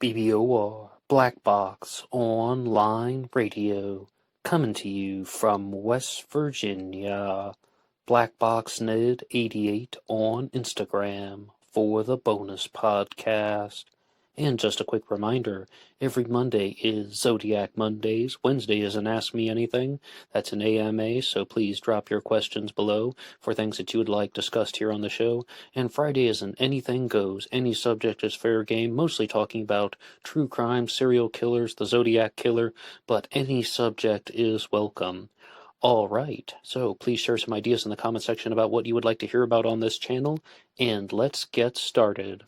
BBOR, Black Box Online Radio, coming to you from West Virginia. BlackBoxNed88 on Instagram for the bonus podcast. And just a quick reminder, every Monday is Zodiac Mondays, Wednesday is an Ask Me Anything, that's an AMA, so please drop your questions below for things that you would like discussed here on the show, and Friday is an Anything Goes, any subject is fair game, mostly talking about true crime, serial killers, the Zodiac Killer, but any subject is welcome. Alright, so please share some ideas in the comment section about what you would like to hear about on this channel, and let's get started.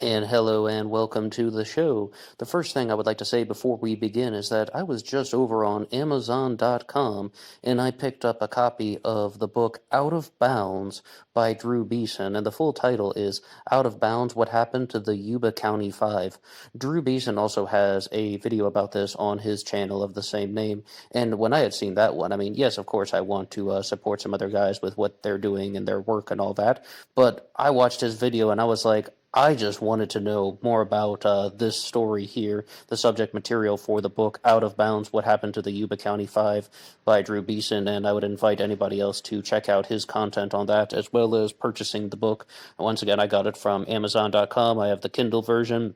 And hello and welcome to the show. The first thing I would like to say before we begin is that I was just over on Amazon.com and I picked up a copy of the book Out of Bounds by Drew Beeson, and the full title is Out of Bounds: What Happened to the Yuba County Five. Drew Beeson also has a video about this on his channel of the same name, and when I had seen that one, I mean, yes, of course I want to support some other guys with what they're doing and their work and all that, but I watched his video and I was like, I just wanted to know more about this story here, the subject material for the book Out of Bounds: What Happened to the Yuba County Five by Drew Beeson, and I would invite anybody else to check out his content on that, as well as purchasing the book. Once again, I got it from Amazon.com. I have the Kindle version.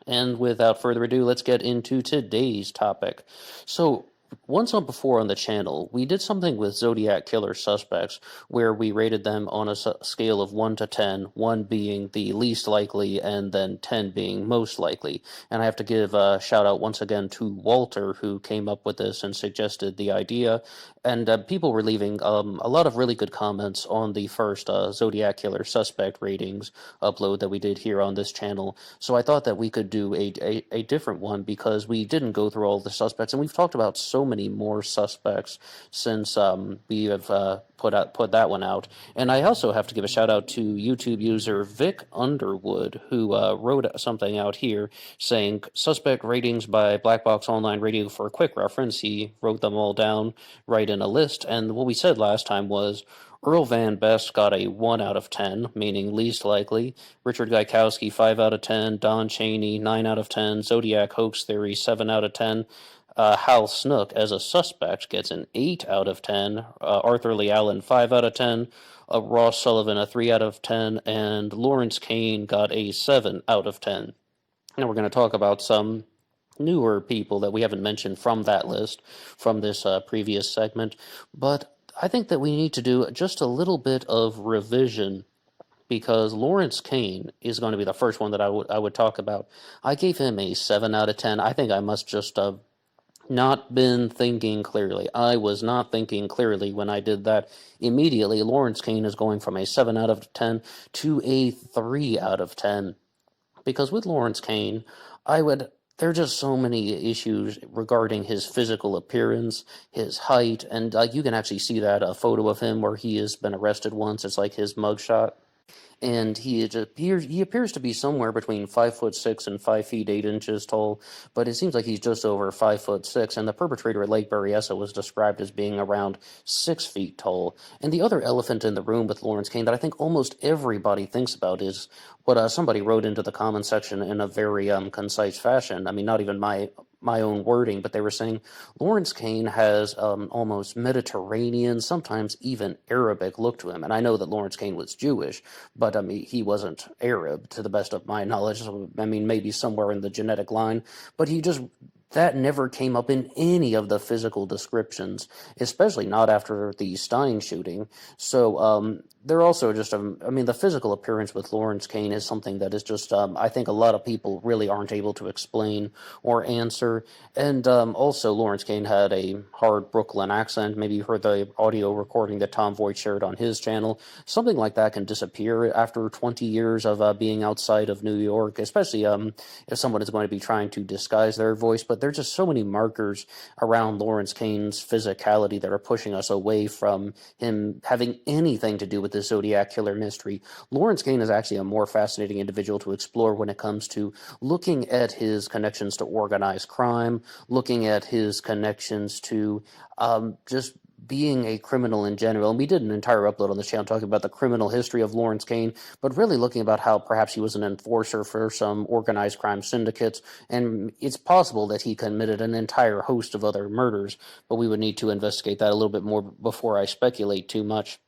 And without further ado, let's get into today's topic. So, once before on the channel, we did something with Zodiac Killer suspects, where we rated them on a scale of 1 to 10, 1 being the least likely, and then 10 being most likely. And I have to give a shout out once again to Walter, who came up with this and suggested the idea. And people were leaving a lot of really good comments on the first Zodiac Killer suspect ratings upload that we did here on this channel. So I thought that we could do a different one, because we didn't go through all the suspects, and we've talked about so many more suspects since we have put that one out. And I also have to give a shout out to YouTube user Vic Underwood, who wrote something out here saying suspect ratings by Black Box Online Radio. For a quick reference, he wrote them all down right in a list, and what we said last time was Earl Van Best got a 1 out of 10, meaning least likely. Richard Gaikowski, 5 out of 10. Don Chaney, 9 out of 10. Zodiac Hoax Theory, 7 out of 10. Hal Snook, as a suspect, gets an 8 out of 10. Arthur Lee Allen, 5 out of 10. Ross Sullivan, a 3 out of 10. And Lawrence Kane got a 7 out of 10. Now we're going to talk about some newer people that we haven't mentioned from that list, from this previous segment. But I think that we need to do just a little bit of revision, because Lawrence Kane is going to be the first one that I would talk about. I gave him a 7 out of 10. I think I must just have not been thinking clearly. I was not thinking clearly when I did that. Immediately, Lawrence Kane is going from a 7 out of 10 to a 3 out of 10. Because with Lawrence Kane, there are just so many issues regarding his physical appearance, his height, and you can actually see that a photo of him where he has been arrested once. It's like his mugshot. And he appears to be somewhere between 5'6" and 5 feet 8 inches tall, but it seems like he's just over 5'6", and the perpetrator at Lake Berryessa was described as being around 6 feet tall. And the other elephant in the room with Lawrence Kane that I think almost everybody thinks about is what somebody wrote into the comment section in a very concise fashion. I mean, not even my own wording, but they were saying Lawrence Kane has almost Mediterranean, sometimes even Arabic look to him. And I know that Lawrence Kane was Jewish, but I mean, he wasn't Arab to the best of my knowledge. I mean, maybe somewhere in the genetic line, but that never came up in any of the physical descriptions, especially not after the Stein shooting. So they're also just, the physical appearance with Lawrence Kane is something that is just, I think a lot of people really aren't able to explain or answer. And also, Lawrence Kane had a hard Brooklyn accent. Maybe you heard the audio recording that Tom Voigt shared on his channel. Something like that can disappear after 20 years of being outside of New York, especially if someone is going to be trying to disguise their voice. But there's just so many markers around Lawrence Kane's physicality that are pushing us away from him having anything to do with the Zodiac Killer mystery. Lawrence Kane is actually a more fascinating individual to explore when it comes to looking at his connections to organized crime, looking at his connections to just being a criminal in general, and we did an entire upload on this channel talking about the criminal history of Lawrence Kane, but really looking about how perhaps he was an enforcer for some organized crime syndicates, and it's possible that he committed an entire host of other murders, but we would need to investigate that a little bit more before I speculate too much.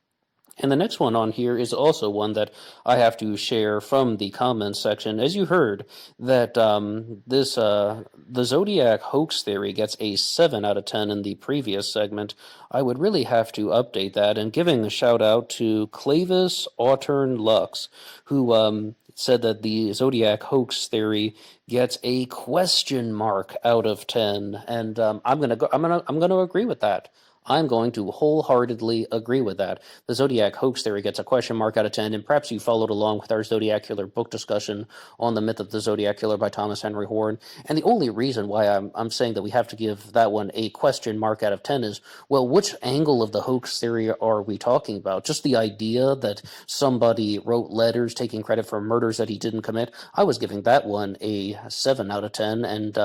And the next one on here is also one that I have to share from the comments section. As you heard, that the Zodiac hoax theory gets a 7 out of 10 in the previous segment. I would really have to update that, and giving a shout out to Clavis Autern Lux, who said that the Zodiac hoax theory gets a question mark out of 10, and I'm gonna agree with that. I'm going to wholeheartedly agree with that. The Zodiac hoax theory gets a question mark out of 10, and perhaps you followed along with our Zodiac Killer book discussion on the myth of the Zodiac Killer by Thomas Henry Horn. And the only reason why I'm saying that we have to give that one a question mark out of 10 is, well, which angle of the hoax theory are we talking about? Just the idea that somebody wrote letters taking credit for murders that he didn't commit? I was giving that one a 7 out of 10, and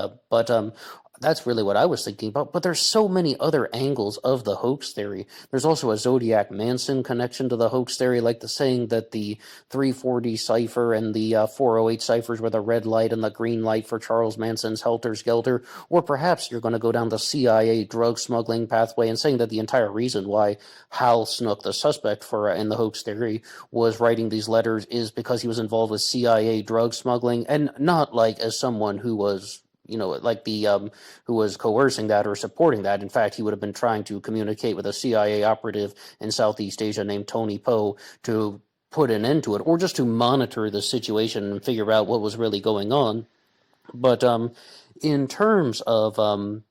that's really what I was thinking about. But there's so many other angles of the hoax theory. There's also a Zodiac Manson connection to the hoax theory, like the saying that the 340 cipher and the 408 ciphers were the red light and the green light for Charles Manson's Helter Skelter. Or perhaps you're going to go down the CIA drug smuggling pathway and saying that the entire reason why Hal Snook, the suspect for in the hoax theory, was writing these letters is because he was involved with CIA drug smuggling, and not like as someone who was like who was coercing that or supporting that. In fact, he would have been trying to communicate with a CIA operative in Southeast Asia named Tony Poe to put an end to it, or just to monitor the situation and figure out what was really going on. But in terms of a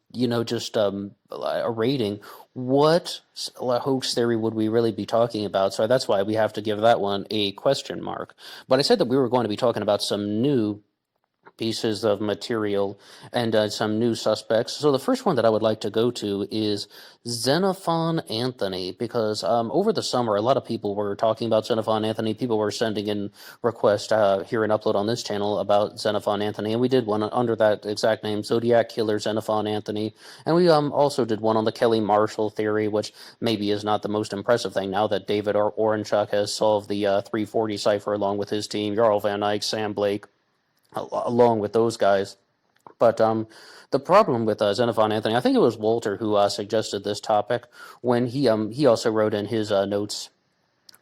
rating, what hoax theory would we really be talking about? So that's why we have to give that one a question mark. But I said that we were going to be talking about some new pieces of material and some new suspects. So the first one that I would like to go to is Xenophon Anthony, because over the summer, a lot of people were talking about Xenophon Anthony. People were sending in requests hear an upload on this channel about Xenophon Anthony, and we did one under that exact name, Zodiac Killer Xenophon Anthony. And we also did one on the Kelly Marshall theory, which maybe is not the most impressive thing now that David Orenchuk has solved the 340 cipher along with his team, Jarl Van Eyck, Sam Blake, along with those guys. But the problem with Xenophon Anthony, I think it was Walter who suggested this topic when he also wrote in his notes,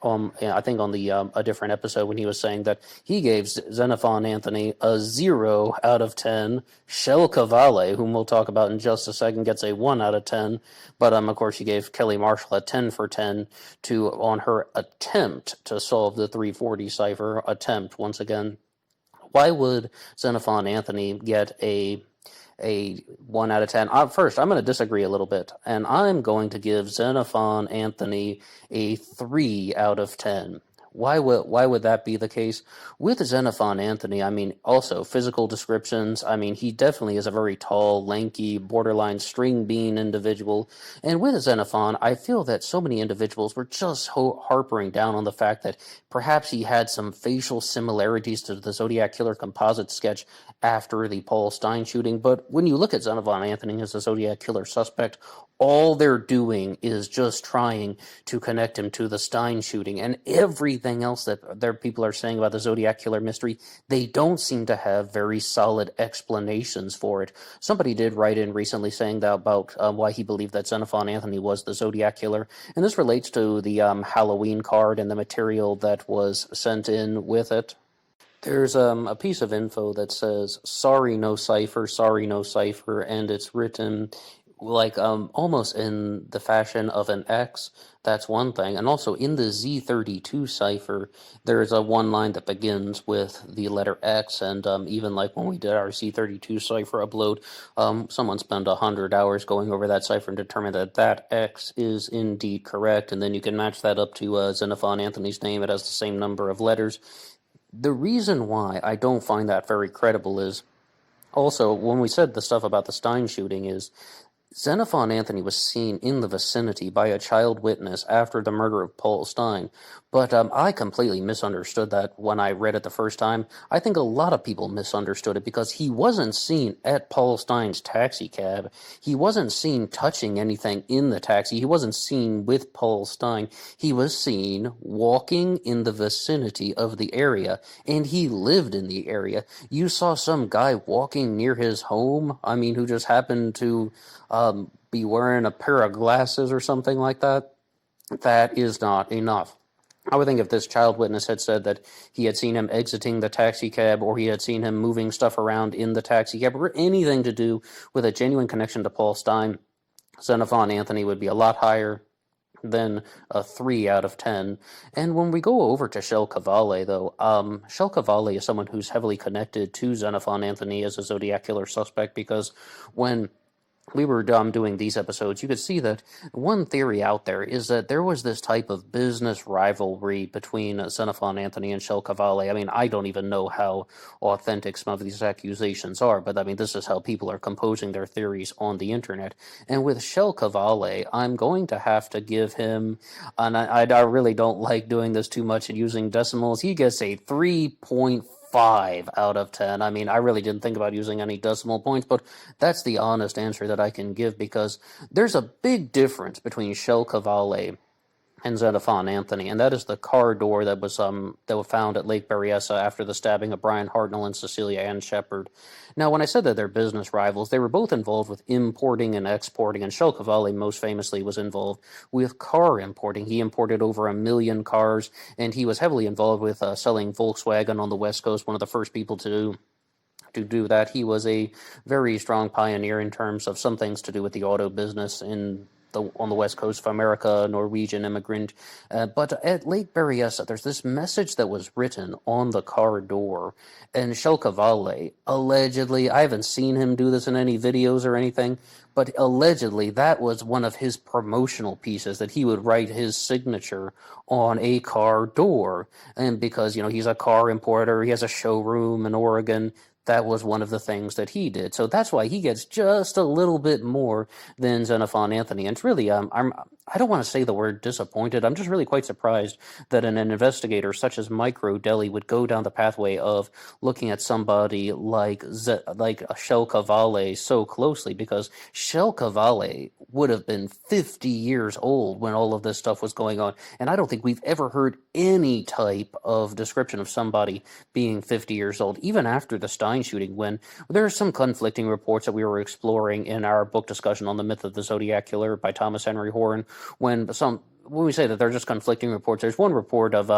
I think on the a different episode, when he was saying that he gave Xenophon Anthony a 0 out of 10. Shel Cavalle, whom we'll talk about in just a second, gets a 1 out of 10. But of course, he gave Kelly Marshall a 10 for 10 on her attempt to solve the 340 cipher. Attempt, once again. Why would Xenophon Anthony get a 1 out of 10? First, I'm going to disagree a little bit, and I'm going to give Xenophon Anthony a 3 out of 10. Why would that be the case? With Xenophon Anthony, I mean, also physical descriptions, I mean, he definitely is a very tall, lanky, borderline string bean individual. And with Xenophon, I feel that so many individuals were just harping down on the fact that perhaps he had some facial similarities to the Zodiac Killer composite sketch after the Paul Stein shooting. But when you look at Xenophon Anthony as a Zodiac Killer suspect, all they're doing is just trying to connect him to the Stein shooting, and everything else that their people are saying about the Zodiac Killer mystery, they don't seem to have very solid explanations for it. Somebody did write in recently saying that about why he believed that Xenophon Anthony was the Zodiac Killer, and this relates to the Halloween card and the material that was sent in with it. There's a piece of info that says, sorry no cipher, and it's written like almost in the fashion of an X. That's one thing. And also in the Z32 cipher, there's a one line that begins with the letter X, and even like when we did our Z32 cipher upload, someone spent 100 hours going over that cipher and determined that that X is indeed correct, and then you can match that up to Xenophon Anthony's name. It has the same number of letters. The reason why I don't find that very credible is, also, when we said the stuff about the Stein shooting, is Xenophon Anthony was seen in the vicinity by a child witness after the murder of Paul Stein, but I completely misunderstood that when I read it the first time. I think a lot of people misunderstood it because he wasn't seen at Paul Stein's taxi cab. He wasn't seen touching anything in the taxi. He wasn't seen with Paul Stein. He was seen walking in the vicinity of the area, and he lived in the area. You saw some guy walking near his home, who just happened to be wearing a pair of glasses or something like that. That is not enough. I would think if this child witness had said that he had seen him exiting the taxi cab, or he had seen him moving stuff around in the taxi cab, or anything to do with a genuine connection to Paul Stein, Xenophon Anthony would be a lot higher than a 3 out of 10. And when we go over to Shel Cavalle, though, Shel Cavalle is someone who's heavily connected to Xenophon Anthony as a Zodiac killer suspect, because when we were doing these episodes, you could see that one theory out there is that there was this type of business rivalry between Xenophon Anthony and Shel Cavalle. I don't even know how authentic some of these accusations are, but this is how people are composing their theories on the internet. And with Shel Cavalle, I'm going to have to give him, and I really don't like doing this too much and using decimals, he gets a 3.5 out of 10. I really didn't think about using any decimal points, but that's the honest answer that I can give, because there's a big difference between Shel Cavalle and Xenophon Anthony, and that is the car door that was found at Lake Berryessa after the stabbing of Brian Hartnell and Cecilia Ann Shepard. Now, when I said that they're business rivals, they were both involved with importing and exporting, and Shel Cavalle most famously was involved with car importing. He imported over 1 million cars, and he was heavily involved with selling Volkswagen on the West Coast, one of the first people to do that. He was a very strong pioneer in terms of some things to do with the auto business on the west coast of America, Norwegian immigrant. But at Lake Berryessa, there's this message that was written on the car door, and Shel Cavalle, allegedly, I haven't seen him do this in any videos or anything, but allegedly that was one of his promotional pieces, that he would write his signature on a car door. And because, he's a car importer, he has a showroom in Oregon, that was one of the things that he did. So that's why he gets just a little bit more than Xenophon Anthony. And it's really, I don't want to say the word disappointed. I'm just really quite surprised that an investigator such as Mike Rodelli would go down the pathway of looking at somebody like Shel Cavalle so closely, because Shel Cavalle would have been 50 years old when all of this stuff was going on. And I don't think we've ever heard any type of description of somebody being 50 years old, even after the Stein shooting, when there are some conflicting reports that we were exploring in our book discussion on The Myth of the Zodiac Killer by Thomas Henry Horn. When we say that they're just conflicting reports, there's one report of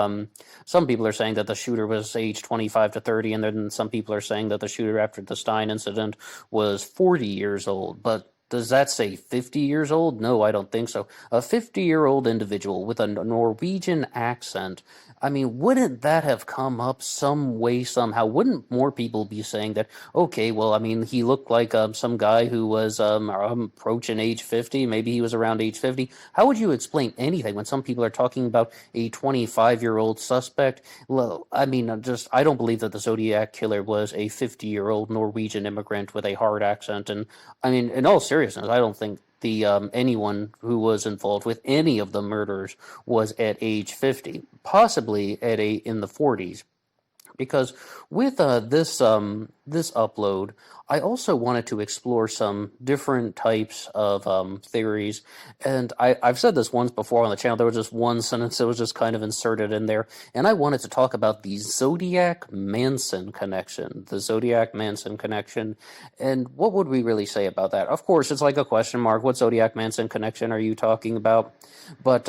some people are saying that the shooter was aged 25 to 30, and then some people are saying that the shooter after the Stein incident was 40 years old. But does that say 50 years old? No, I don't think so. A 50-year-old individual with a Norwegian accent, wouldn't that have come up some way, somehow? Wouldn't more people be saying that, okay, well, he looked like some guy who was approaching age 50, maybe he was around age 50? How would you explain anything when some people are talking about a 25-year-old suspect? Well, I don't believe that the Zodiac Killer was a 50-year-old Norwegian immigrant with a hard accent. And, in all seriousness, I don't think anyone who was involved with any of the murders was at age 50, possibly in the 40s. Because with this upload, I also wanted to explore some different types of theories, and I've said this once before on the channel. There was just one sentence that was just kind of inserted in there, and I wanted to talk about the Zodiac-Manson connection. The Zodiac-Manson connection, and what would we really say about that? Of course, it's like a question mark. What Zodiac-Manson connection are you talking about? But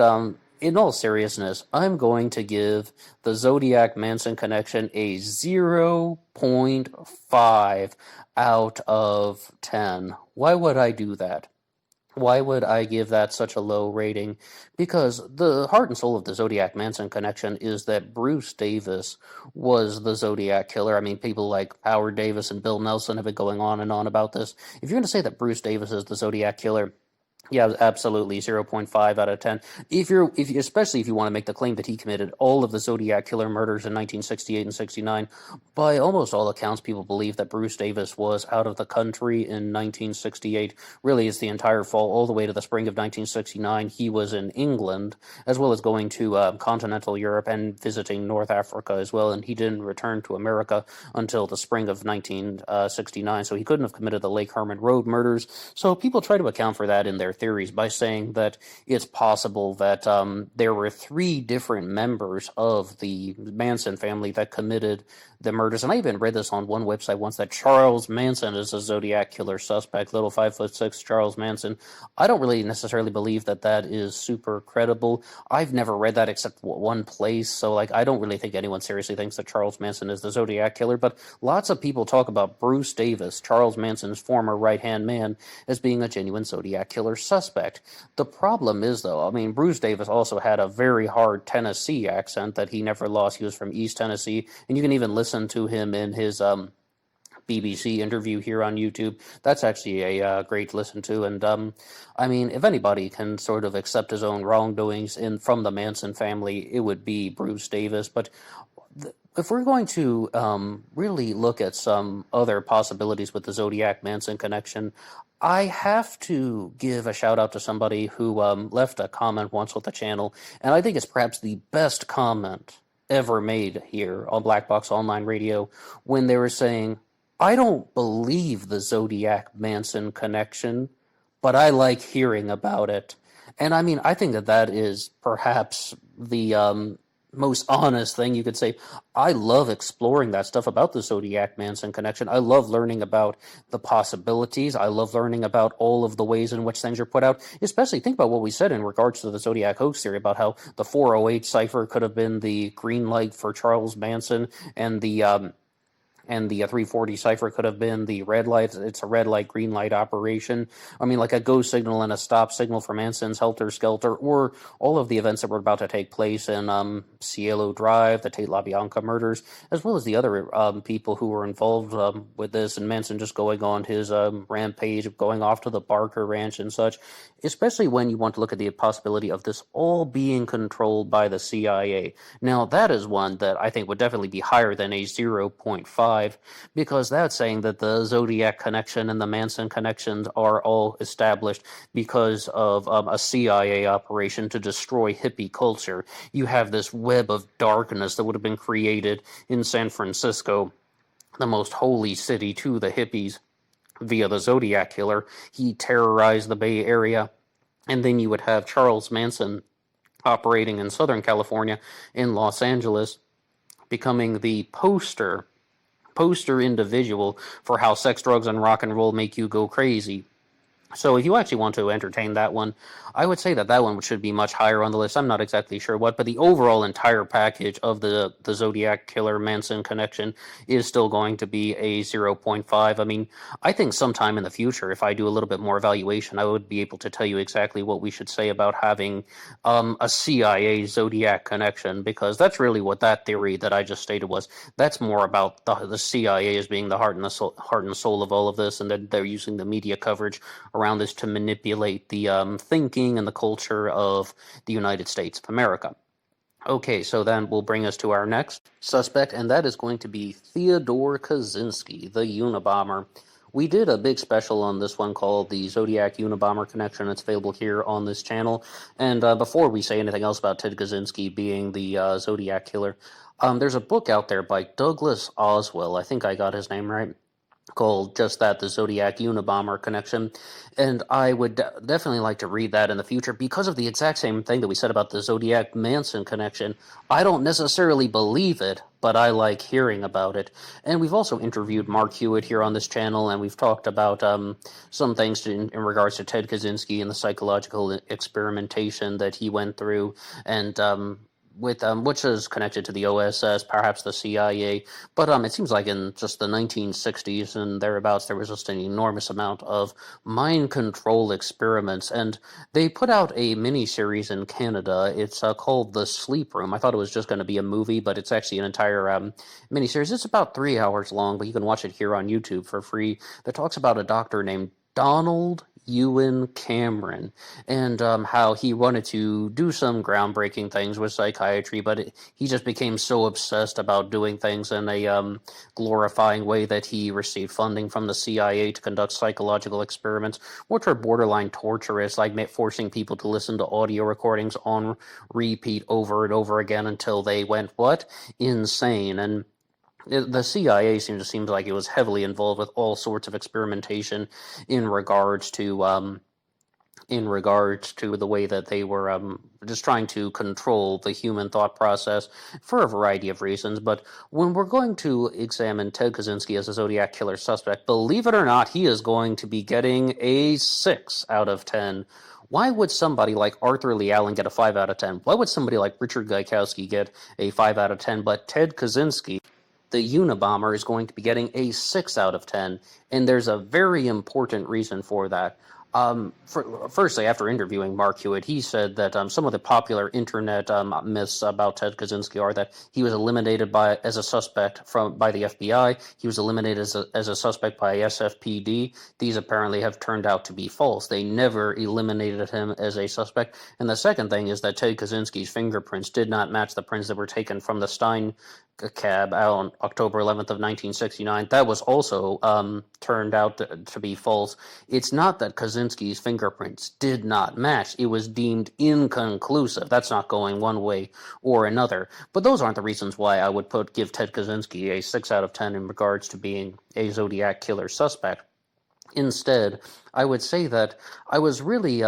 in all seriousness, I'm going to give the Zodiac-Manson connection a 0.5 out of 10. Why would I do that? Why would I give that such a low rating? Because the heart and soul of the Zodiac-Manson connection is that Bruce Davis was the Zodiac Killer. People like Howard Davis and Bill Nelson have been going on and on about this. If you're going to say that Bruce Davis is the Zodiac Killer, Yeah, absolutely. 0.5 out of 10. Especially if you want to make the claim that he committed all of the Zodiac killer murders in 1968 and 69, by almost all accounts, people believe that Bruce Davis was out of the country in 1968. Really, it's the entire fall, all the way to the spring of 1969. He was in England, as well as going to continental Europe and visiting North Africa as well, and he didn't return to America until the spring of 1969, so he couldn't have committed the Lake Herman Road murders. So people try to account for that in their theories by saying that it's possible that there were three different members of the Manson family that committed the murders. And I even read this on one website once, that Charles Manson is a Zodiac killer suspect, little 5'6" Charles Manson. I don't really necessarily believe that that is super credible. I've never read that except one place, so like I don't really think anyone seriously thinks that Charles Manson is the Zodiac killer, but lots of people talk about Bruce Davis, Charles Manson's former right-hand man, as being a genuine Zodiac killer suspect. The problem is, though, I mean, Bruce Davis also had a very hard Tennessee accent that he never lost. He was from East Tennessee, and you can even listen to him in his BBC interview here on YouTube. That's actually a great listen to, and I mean, if anybody can sort of accept his own wrongdoings from the Manson family, it would be Bruce Davis. But if we're going to really look at some other possibilities with the Zodiac Manson connection, I have to give a shout out to somebody who left a comment once with the channel, and I think it's perhaps the best comment ever made here on Black Box Online Radio, when they were saying, I don't believe the Zodiac Manson connection, but I like hearing about it. And I mean, I think that that is perhaps the most honest thing you could say. I love exploring that stuff about the Zodiac Manson connection. I love learning about the possibilities. I love learning about all of the ways in which things are put out. Especially think about what we said in regards to the Zodiac hoax theory about how the 408 cipher could have been the green light for Charles Manson, and the 340 cipher could have been the red light. It's a red light, green light operation. I mean, like a go signal and a stop signal for Manson's Helter Skelter, or all of the events that were about to take place in Cielo Drive, the Tate LaBianca murders, as well as the other people who were involved with this, and Manson just going on his rampage, going off to the Barker Ranch and such, especially when you want to look at the possibility of this all being controlled by the CIA. Now, that is one that I think would definitely be higher than a 0.5, because that's saying that the Zodiac connection and the Manson connections are all established because of a CIA operation to destroy hippie culture. You have this web of darkness that would have been created in San Francisco, the most holy city to the hippies, via the Zodiac killer. He terrorized the Bay Area. And then you would have Charles Manson operating in Southern California, in Los Angeles, becoming the poster individual for how sex, drugs, and rock and roll make you go crazy. So if you actually want to entertain that one, I would say that that one should be much higher on the list. I'm not exactly sure what, but the overall entire package of the Zodiac Killer Manson connection is still going to be a 0.5. I mean, I think sometime in the future, if I do a little bit more evaluation, I would be able to tell you exactly what we should say about having a CIA Zodiac connection, because that's really what that theory that I just stated was. That's more about the CIA as being the heart and soul of all of this, and that they're using the media coverage around this to manipulate the thinking and the culture of the United States of America. Okay, so then will bring us to our next suspect, and that is going to be Theodore Kaczynski, the Unabomber. We did a big special on this one called the Zodiac Unabomber Connection. It's available here on this channel. And before we say anything else about Ted Kaczynski being the Zodiac killer, there's a book out there by Douglas Oswell, I think I got his name right, called just that, the Zodiac Unabomber Connection, and I would definitely like to read that in the future because of the exact same thing that we said about the Zodiac Manson connection. I don't necessarily believe it, but I like hearing about it. And we've also interviewed Mark Hewitt here on this channel, and we've talked about some things in regards to Ted Kaczynski and the psychological experimentation that he went through, and with which is connected to the OSS, perhaps the CIA, but it seems like in just the 1960s and thereabouts, there was just an enormous amount of mind control experiments, and they put out a mini-series in Canada. It's called The Sleep Room. I thought it was just going to be a movie, but it's actually an entire mini-series. It's about 3 hours long, but you can watch it here on YouTube for free, that talks about a doctor named Donald Ewan Cameron, and how he wanted to do some groundbreaking things with psychiatry, but he just became so obsessed about doing things in a glorifying way that he received funding from the CIA to conduct psychological experiments, which are borderline torturous, like forcing people to listen to audio recordings on repeat over and over again until they went, what? Insane. And the CIA seems like it was heavily involved with all sorts of experimentation in regards to the way that they were just trying to control the human thought process for a variety of reasons. But when we're going to examine Ted Kaczynski as a Zodiac killer suspect, believe it or not, he is going to be getting a 6 out of 10. Why would somebody like Arthur Lee Allen get a 5 out of 10? Why would somebody like Richard Gaikowski get a 5 out of 10? But Ted Kaczynski, the Unabomber, is going to be getting a 6 out of 10, and there's a very important reason for that. Firstly, after interviewing Mark Hewitt, he said that some of the popular internet myths about Ted Kaczynski are that he was eliminated as a suspect by the FBI. He was eliminated as a suspect by SFPD. These apparently have turned out to be false. They never eliminated him as a suspect. And the second thing is that Ted Kaczynski's fingerprints did not match the prints that were taken from the Stein cab out on October 11th of 1969. That was also turned out to be false. It's not that Kaczynski's fingerprints did not match. It was deemed inconclusive. That's not going one way or another. But those aren't the reasons why I would give Ted Kaczynski a 6 out of 10 in regards to being a Zodiac killer suspect. Instead, I would say that I was really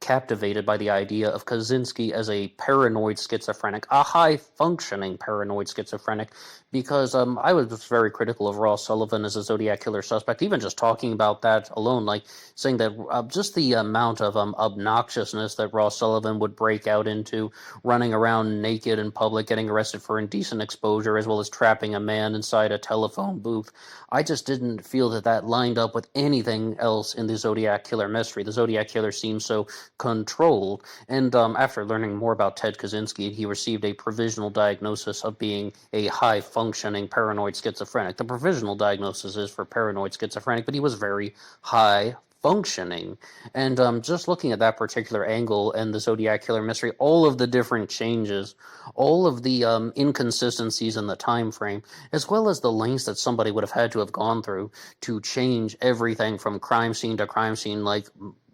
captivated by the idea of Kaczynski as a paranoid schizophrenic, a high-functioning paranoid schizophrenic, because I was very critical of Ross Sullivan as a Zodiac killer suspect. Even just talking about that alone, like saying that just the amount of obnoxiousness that Ross Sullivan would break out into, running around naked in public, getting arrested for indecent exposure, as well as trapping a man inside a telephone booth. I just didn't feel that lined up with anything else in the Zodiac killer mystery. The Zodiac killer seems so controlled, and after learning more about Ted Kaczynski, he received a provisional diagnosis of being a high-functioning paranoid schizophrenic. The provisional diagnosis is for paranoid schizophrenic, but he was very high-functioning. And just looking at that particular angle and the Zodiac killer mystery, all of the different changes, all of the inconsistencies in the time frame, as well as the lengths that somebody would have had to have gone through to change everything from crime scene to crime scene, like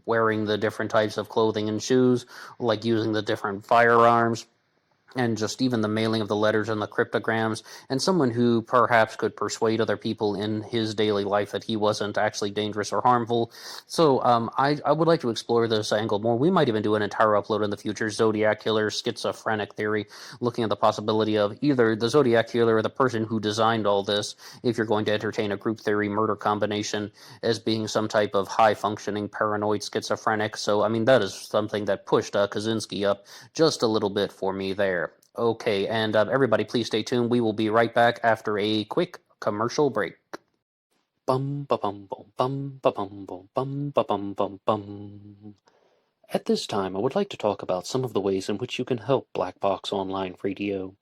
wearing the different types of clothing and shoes, like using the different firearms, and just even the mailing of the letters and the cryptograms, and someone who perhaps could persuade other people in his daily life that he wasn't actually dangerous or harmful. So I would like to explore this angle more. We might even do an entire upload in the future, Zodiac Killer, schizophrenic theory, looking at the possibility of either the Zodiac Killer or the person who designed all this, if you're going to entertain a group theory murder combination, as being some type of high-functioning paranoid schizophrenic. So, I mean, that is something that pushed Kaczynski up just a little bit for me there. Okay, and everybody please stay tuned. We will be right back after a quick commercial break. Bum ba bum bum bum ba bum bum bum ba bum bum bum. At this time, I would like to talk about some of the ways in which you can help Black Box Online Radio.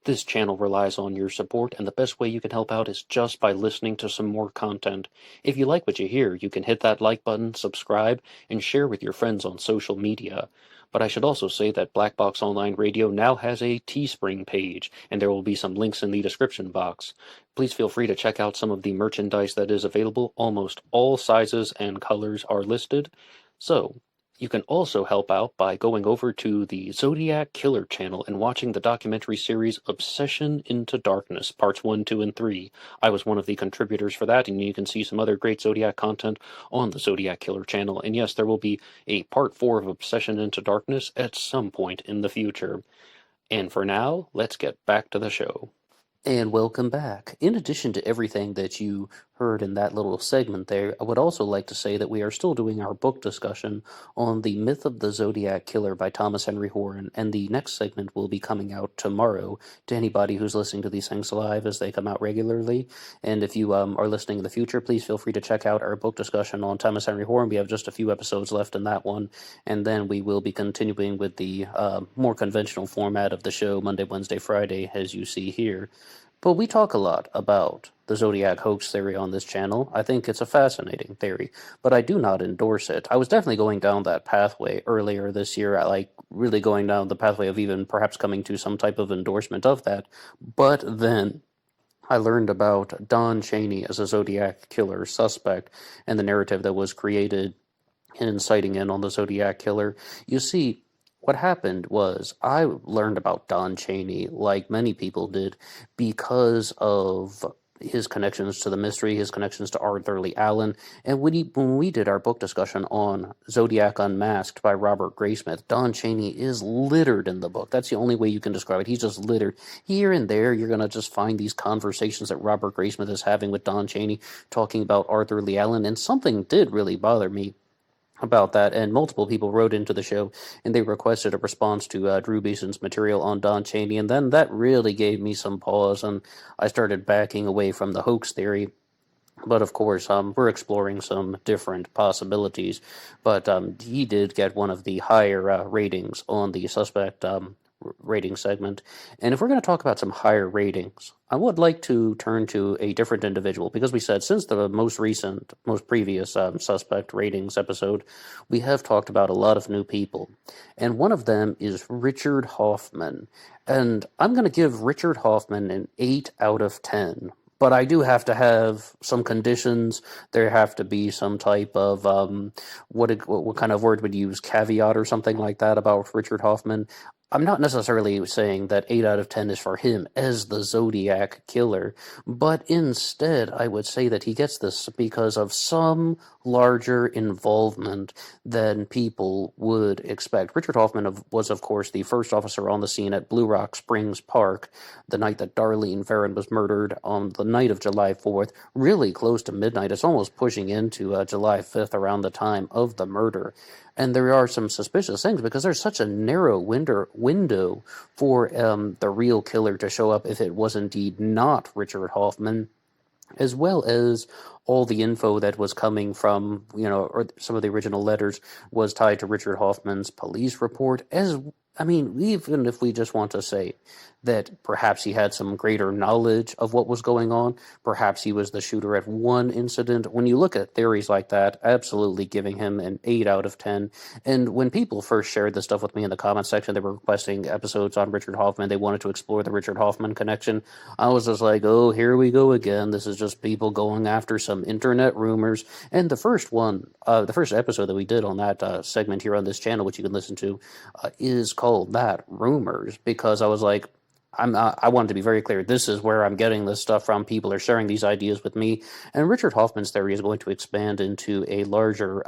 This channel relies on your support, and the best way you can help out is just by listening to some more content. If you like what you hear, you can hit that like button, subscribe, and share with your friends on social media. But I should also say that Black Box Online Radio now has a Teespring page, and there will be some links in the description box. Please feel free to check out some of the merchandise that is available. Almost all sizes and colors are listed. So, you can also help out by going over to the Zodiac Killer channel and watching the documentary series Obsession into Darkness, parts 1, 2, and 3. I was one of the contributors for that, and you can see some other great Zodiac content on the Zodiac Killer channel. And yes, there will be a part 4 of Obsession into Darkness at some point in the future. And for now, let's get back to the show. And welcome back. In addition to everything that you heard in that little segment there, I would also like to say that we are still doing our book discussion on The Myth of the Zodiac Killer by Thomas Henry Horn, and the next segment will be coming out tomorrow to anybody who's listening to these things live as they come out regularly. And if you are listening in the future, please feel free to check out our book discussion on Thomas Henry Horn. We have just a few episodes left in that one, and then we will be continuing with the more conventional format of the show, Monday, Wednesday, Friday, as you see here. But we talk a lot about the Zodiac hoax theory on this channel. I think it's a fascinating theory, but I do not endorse it. I was definitely going down that pathway earlier this year, like really going down the pathway of even perhaps coming to some type of endorsement of that. But then I learned about Don Chaney as a Zodiac killer suspect and the narrative that was created inciting in on the Zodiac killer. You see, what happened was I learned about Don Chaney, like many people did, because of his connections to the mystery, his connections to Arthur Lee Allen, and when we did our book discussion on Zodiac Unmasked by Robert Graysmith, Don Chaney is littered in the book. That's the only way you can describe it. He's just littered. Here and there, you're going to just find these conversations that Robert Graysmith is having with Don Chaney, talking about Arthur Lee Allen, and something did really bother me about that, and multiple people wrote into the show, and they requested a response to Drew Beeson's material on Don Chaney, and then that really gave me some pause, and I started backing away from the hoax theory. But of course, we're exploring some different possibilities. But he did get one of the higher ratings on the suspect rating segment. And if we're going to talk about some higher ratings, I would like to turn to a different individual, because we said since the most previous suspect ratings episode, we have talked about a lot of new people. And one of them is Richard Hoffman. And I'm going to give Richard Hoffman an 8 out of 10. But I do have to have some conditions. There have to be some type of, what kind of word would you use, caveat or something like that about Richard Hoffman. I'm not necessarily saying that 8 out of 10 is for him as the Zodiac killer, but instead I would say that he gets this because of some larger involvement than people would expect. Richard Hoffman was, of course, the first officer on the scene at Blue Rock Springs Park the night that Darlene Ferrin was murdered on the night of July 4th, really close to midnight. It's almost pushing into July 5th around the time of the murder. And there are some suspicious things because there's such a narrow window for the real killer to show up if it was indeed not Richard Hoffman, as well as all the info that was coming from, or some of the original letters was tied to Richard Hoffman's police report. Even if we just want to say that perhaps he had some greater knowledge of what was going on, perhaps he was the shooter at one incident. When you look at theories like that, absolutely giving him an 8 out of 10. And when people first shared this stuff with me in the comment section, they were requesting episodes on Richard Hoffman. They wanted to explore the Richard Hoffman connection. I was just like, oh, here we go again. This is just people going after some internet rumors. And the first episode that we did on that segment here on this channel, which you can listen to, is called That Rumors, because I was like, I wanted to be very clear. This is where I'm getting this stuff from. People are sharing these ideas with me, and Richard Hoffman's theory is going to expand into a larger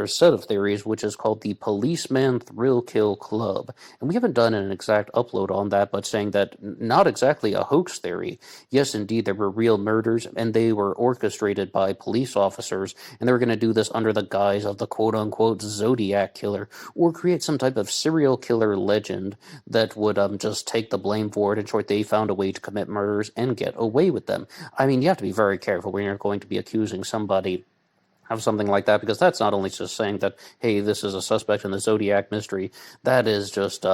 set of theories, which is called the Policeman Thrill Kill Club. And we haven't done an exact upload on that, but saying that not exactly a hoax theory. Yes, indeed, there were real murders, and they were orchestrated by police officers, and they were going to do this under the guise of the quote-unquote Zodiac killer, or create some type of serial killer legend that would just take the blame for it. In short, they found a way to commit murders and get away with them. I mean, you have to be very careful when you're going to be accusing somebody of something like that, because that's not only just saying that, hey, this is a suspect in the Zodiac mystery, that is just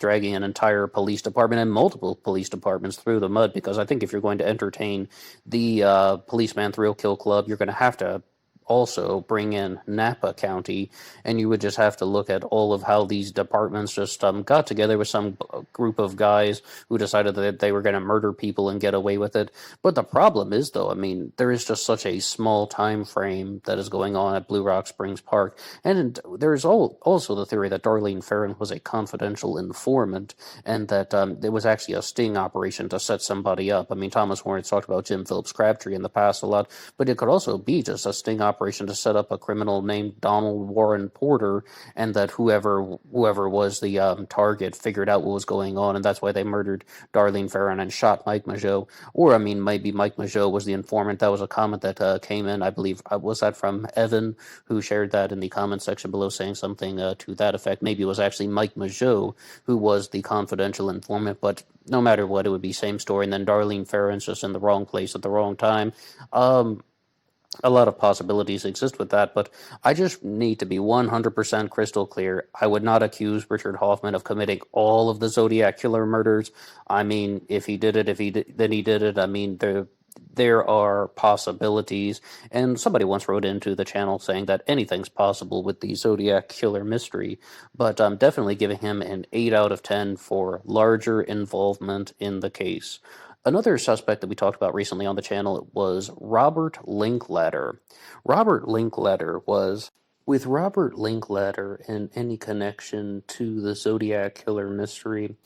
dragging an entire police department and multiple police departments through the mud, because I think if you're going to entertain the Policeman Thrill Kill Club, you're going to have to also bring in Napa County, and you would just have to look at all of how these departments just got together with some group of guys who decided that they were going to murder people and get away with it. But the problem is, though, there is just such a small time frame that is going on at Blue Rock Springs Park, and there's also the theory that Darlene Ferrin was a confidential informant, and that it was actually a sting operation to set somebody up. Thomas Hornets talked about Jim Phillips Crabtree in the past a lot, but it could also be just a sting operation to set up a criminal named Donald Warren Porter, and that whoever was the target figured out what was going on, and that's why they murdered Darlene Ferrin and shot Mike Mageau. Or, maybe Mike Mageau was the informant. That was a comment that came in, I believe, was that from Evan, who shared that in the comment section below, saying something to that effect. Maybe it was actually Mike Mageau who was the confidential informant, but no matter what, it would be same story, and then Darlene Ferrin's just in the wrong place at the wrong time. A lot of possibilities exist with that, but I just need to be 100% crystal clear. I would not accuse Richard Hoffman of committing all of the Zodiac killer murders. I mean, if he did it, then he did it. I mean, there are possibilities, and somebody once wrote into the channel saying that anything's possible with the Zodiac killer mystery, but I'm definitely giving him an 8 out of 10 for larger involvement in the case. Another suspect that we talked about recently on the channel was Robert Linkletter. Robert Linkletter was With Robert Linkletter and any connection to the Zodiac killer mystery,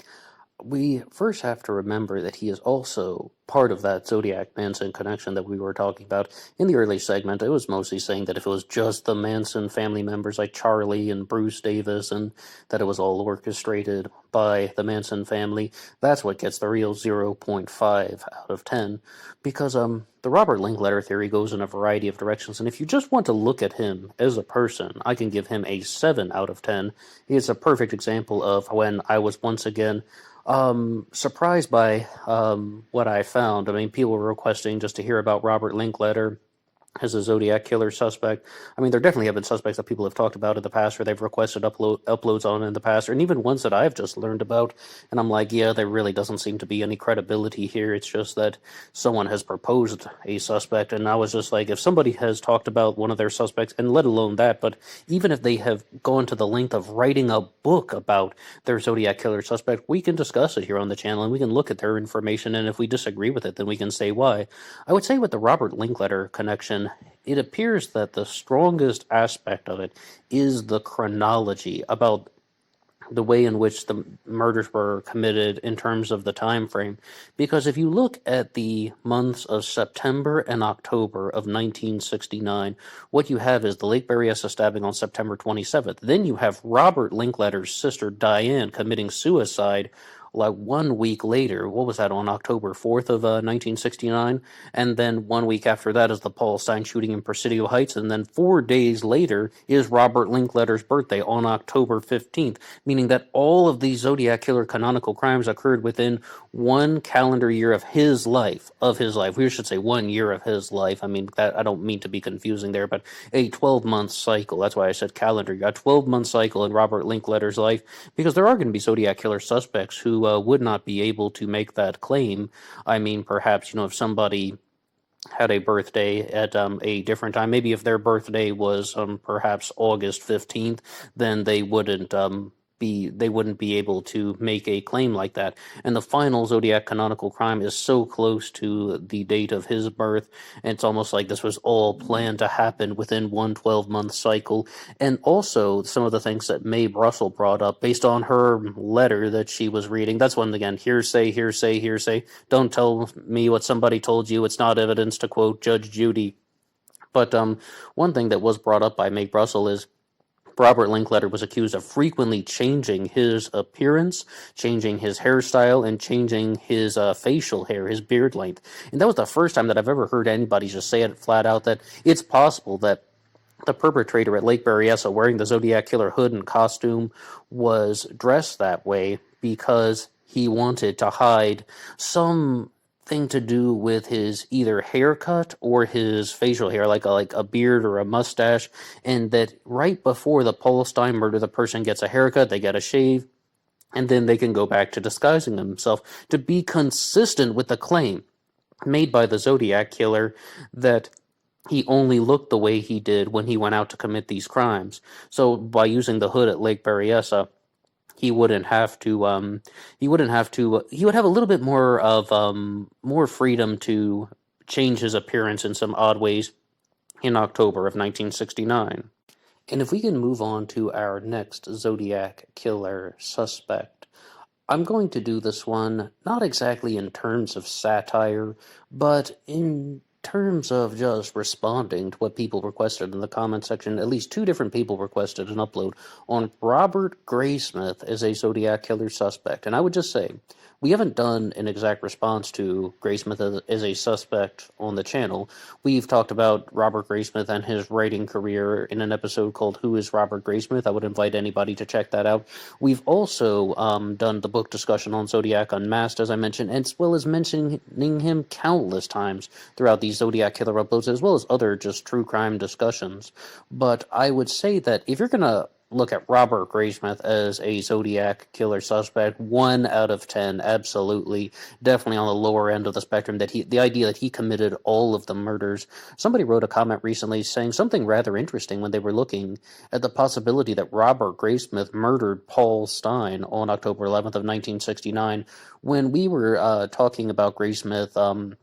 we first have to remember that he is also part of that Zodiac Manson connection that we were talking about in the early segment. It was mostly saying that if it was just the Manson family members like Charlie and Bruce Davis, and that it was all orchestrated by the Manson family, that's what gets the real 0.5 out of 10. Because the Robert Linkletter theory goes in a variety of directions, and if you just want to look at him as a person, I can give him a 7 out of 10. He is a perfect example of when I was once again surprised by what I found. I mean, people were requesting just to hear about Robert Linkletter as a Zodiac killer suspect. I mean, there definitely have been suspects that people have talked about in the past, or they've requested uploads on in the past, and even ones that I've just learned about. And I'm like, yeah, there really doesn't seem to be any credibility here. It's just that someone has proposed a suspect, and I was just like, if somebody has talked about one of their suspects, and let alone that, but even if they have gone to the length of writing a book about their Zodiac killer suspect, we can discuss it here on the channel, and we can look at their information, and if we disagree with it, then we can say why. I would say with the Robert Linkletter connection, it appears that the strongest aspect of it is the chronology about the way in which the murders were committed in terms of the time frame. Because if you look at the months of September and October of 1969, what you have is the Lake Berryessa stabbing on September 27th. Then you have Robert Linkletter's sister Diane committing suicide like 1 week later. What was that, on October 4th of 1969? And then 1 week after that is the Paul Stein shooting in Presidio Heights, and then 4 days later is Robert Linkletter's birthday on October 15th, meaning that all of these Zodiac killer canonical crimes occurred within 1 calendar year of his life. We should say 1 year of his life. I mean, that, I don't mean to be confusing there, but a 12-month cycle. That's why I said calendar year. A 12-month cycle in Robert Linkletter's life, because there are going to be Zodiac killer suspects who would not be able to make that claim. I mean, perhaps, if somebody had a birthday at a different time, maybe if their birthday was perhaps August 15th, then they wouldn't be able to make a claim like that. And the final Zodiac canonical crime is so close to the date of his birth, and it's almost like this was all planned to happen within one 12-month cycle. And also, some of the things that Mae Brussel brought up based on her letter that she was reading, that's one, again, hearsay, hearsay, hearsay. Don't tell me what somebody told you. It's not evidence, to quote Judge Judy. But one thing that was brought up by Mae Brussel is Robert Linkletter was accused of frequently changing his appearance, changing his hairstyle, and changing his facial hair, his beard length. And that was the first time that I've ever heard anybody just say it flat out, that it's possible that the perpetrator at Lake Berryessa, wearing the Zodiac killer hood and costume, was dressed that way because he wanted to hide some thing to do with his either haircut or his facial hair, like a beard or a mustache, and that right before the Paul Stein murder, the person gets a haircut, they get a shave, and then they can go back to disguising themselves to be consistent with the claim made by the Zodiac killer that he only looked the way he did when he went out to commit these crimes. So by using the hood at Lake Berryessa, he would have a little bit more freedom to change his appearance in some odd ways in October of 1969. And if we can move on to our next Zodiac killer suspect, I'm going to do this one not exactly in terms of satire, but in terms of just responding to what people requested in the comment section. At least 2 different people requested an upload on Robert Graysmith as a Zodiac killer suspect. And I would just say, we haven't done an exact response to Graysmith as a suspect on the channel. We've talked about Robert Graysmith and his writing career in an episode called Who is Robert Graysmith? I would invite anybody to check that out. We've also done the book discussion on Zodiac Unmasked, as I mentioned, as well as mentioning him countless times throughout these Zodiac Killer uploads, as well as other just true crime discussions. But I would say that if you're going to look at Robert Graysmith as a Zodiac killer suspect, 1 out of 10, absolutely, definitely on the lower end of the spectrum, that the idea that he committed all of the murders. Somebody wrote a comment recently saying something rather interesting when they were looking at the possibility that Robert Graysmith murdered Paul Stine on October 11th of 1969. When we were talking about Graysmith,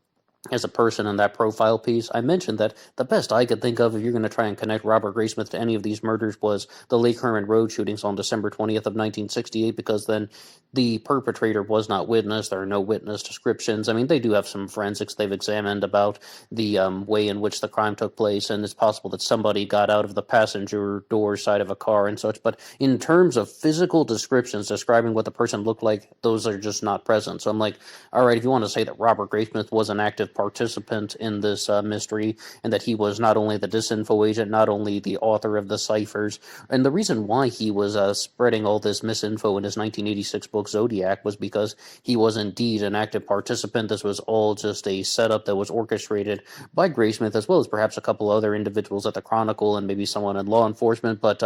as a person in that profile piece, I mentioned that the best I could think of if you're going to try and connect Robert Graysmith to any of these murders was the Lake Herman Road shootings on December 20th of 1968, because then the perpetrator was not witnessed. There are no witness descriptions. I mean, they do have some forensics they've examined about the way in which the crime took place, and it's possible that somebody got out of the passenger door side of a car and such, but in terms of physical descriptions describing what the person looked like, those are just not present. So I'm like, all right, if you want to say that Robert Graysmith was an active participant in this mystery, and that he was not only the disinfo agent, not only the author of the ciphers, and the reason why he was spreading all this misinfo in his 1986 book Zodiac was because he was indeed an active participant. This was all just a setup that was orchestrated by Graysmith, as well as perhaps a couple other individuals at the Chronicle and maybe someone in law enforcement, but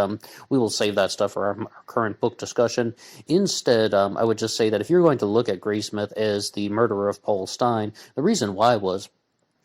we will save that stuff for our current book discussion. Instead, I would just say that if you're going to look at Graysmith as the murderer of Paul Stine, the reason why was,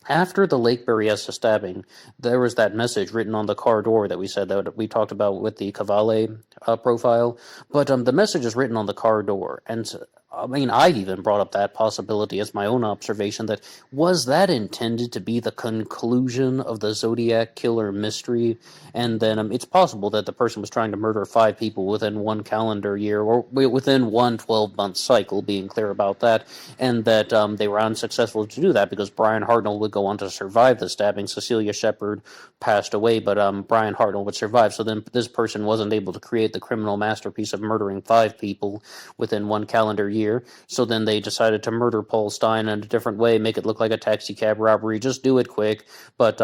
after the Lake Berryessa stabbing, there was that message written on the car door that we said that we talked about with the Cavalle profile, but the message is written on the car door, and I mean, I even brought up that possibility as my own observation, that was that intended to be the conclusion of the Zodiac Killer mystery, and then it's possible that the person was trying to murder 5 people within 1 calendar year, or within one 12-month cycle, being clear about that, and that they were unsuccessful to do that because Brian Hartnell would go on to survive the stabbing. Cecilia Shepard passed away, but Brian Hartnell would survive, so then this person wasn't able to create the criminal masterpiece of murdering 5 people within 1 calendar year. So then they decided to murder Paul Stine in a different way, make it look like a taxi cab robbery, just do it quick, but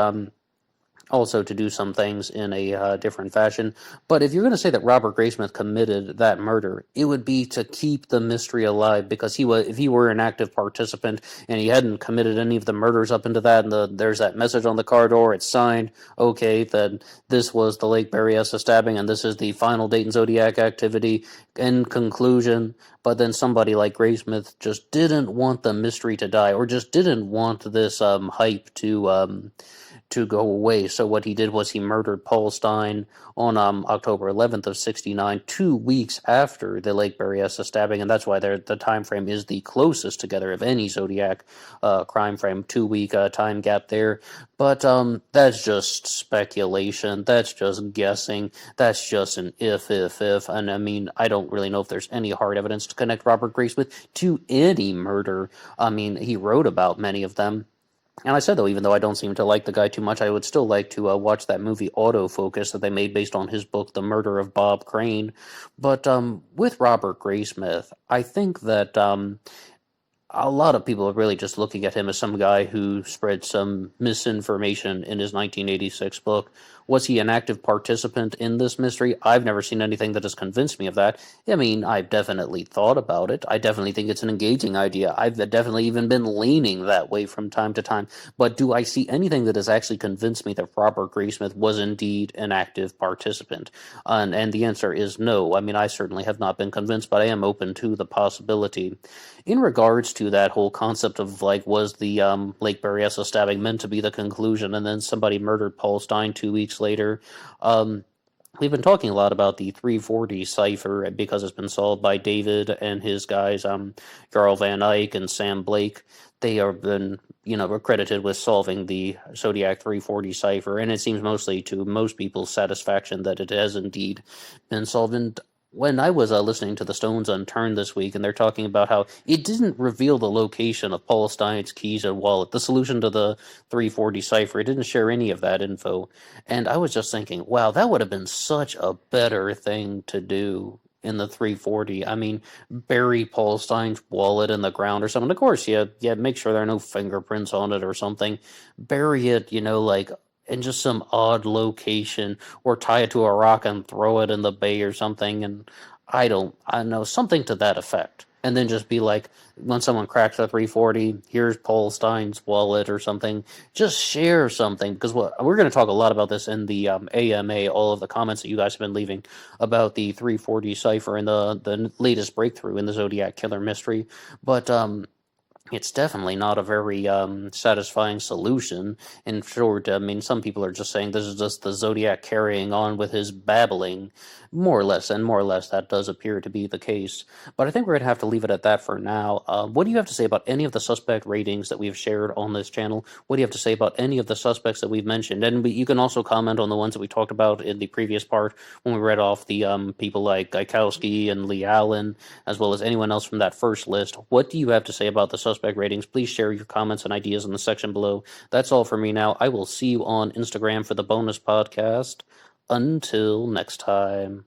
also to do some things in a different fashion. But if you're going to say that Robert Graysmith committed that murder, it would be to keep the mystery alive, because if he were an active participant and he hadn't committed any of the murders up into that, and there's that message on the car door, it's signed, okay, then this was the Lake Berryessa stabbing, and this is the final date in Zodiac activity, in conclusion. But then somebody like Graysmith just didn't want the mystery to die, or just didn't want this hype to go away. So what he did was he murdered Paul Stine on October 11th of 69, 2 weeks after the Lake Berryessa stabbing, and that's why the time frame is the closest together of any Zodiac crime frame, 2-week time gap there. But that's just speculation. That's just guessing. That's just an if. And I mean, I don't really know if there's any hard evidence to connect Robert Graysmith to any murder. I mean, he wrote about many of them. And I said, though, even though I don't seem to like the guy too much, I would still like to watch that movie Autofocus that they made based on his book, The Murder of Bob Crane. But with Robert Graysmith, I think that a lot of people are really just looking at him as some guy who spread some misinformation in his 1986 book. Was he an active participant in this mystery? I've never seen anything that has convinced me of that. I mean, I've definitely thought about it. I definitely think it's an engaging idea. I've definitely even been leaning that way from time to time. But do I see anything that has actually convinced me that Robert Graysmith was indeed an active participant? And the answer is no. I mean, I certainly have not been convinced, but I am open to the possibility. In regards to that whole concept of, like, was the Lake Berryessa stabbing meant to be the conclusion, and then somebody murdered Paul Stine 2 weeks later, we've been talking a lot about the 340 cipher because it's been solved by David and his guys, Jarl Van Eyck and Sam Blake. They have been, accredited with solving the Zodiac 340 cipher, and it seems mostly to most people's satisfaction that it has indeed been solved. And when I was listening to the Stones Unturned this week, and they're talking about how it didn't reveal the location of Paul Stine's keys and wallet, the solution to the 340 cipher, it didn't share any of that info. And I was just thinking, wow, that would have been such a better thing to do in the 340. I mean, bury Paul Stein's wallet in the ground or something. Of course, yeah, make sure there are no fingerprints on it or something. Bury it, like in just some odd location, or tie it to a rock and throw it in the bay or something. And I know, something to that effect. And then just be like, when someone cracks a 340, here's Paul Stein's wallet or something. Just share something, because we're going to talk a lot about this in the AMA, all of the comments that you guys have been leaving about the 340 cipher and the latest breakthrough in the Zodiac killer mystery. But it's definitely not a very satisfying solution. In short, I mean, some people are just saying this is just the Zodiac carrying on with his babbling, more or less, and more or less that does appear to be the case. But I think we're going to have to leave it at that for now. What do you have to say about any of the suspect ratings that we've shared on this channel? What do you have to say about any of the suspects that we've mentioned? And you can also comment on the ones that we talked about in the previous part when we read off the people like Gaikowski and Lee Allen, as well as anyone else from that first list. What do you have to say about the suspect ratings? Please share your comments and ideas in the section below. That's all for me now. I will see you on Instagram for the bonus podcast. Until next time.